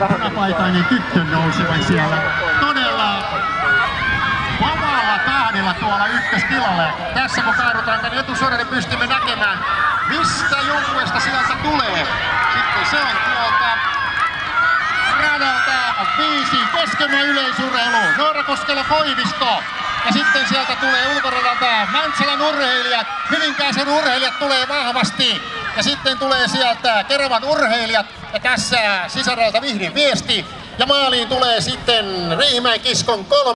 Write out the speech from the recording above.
punapaitainen tyttö nousevan siellä todella vapaalla tahdilla tuolla ykköstilalle. Tässä kun kaadutaan tänne etusuoralle, pystymme näkemään, mistä joukkueesta sieltä tulee. Sitten se on tuolta radalta 5 Koskenmaan yleisurheilu, Noora-Koskela Koivisto. Ja sitten sieltä tulee ulkoradalta Mäntsälän urheilijat, Hyvinkääsen urheilijat tulee vahvasti. Ja sitten tulee sieltä Keravan urheilijat ja tässä sisäradalta Vihdin Viesti. Ja maaliin tulee sitten Riihimäen Kiskon 3.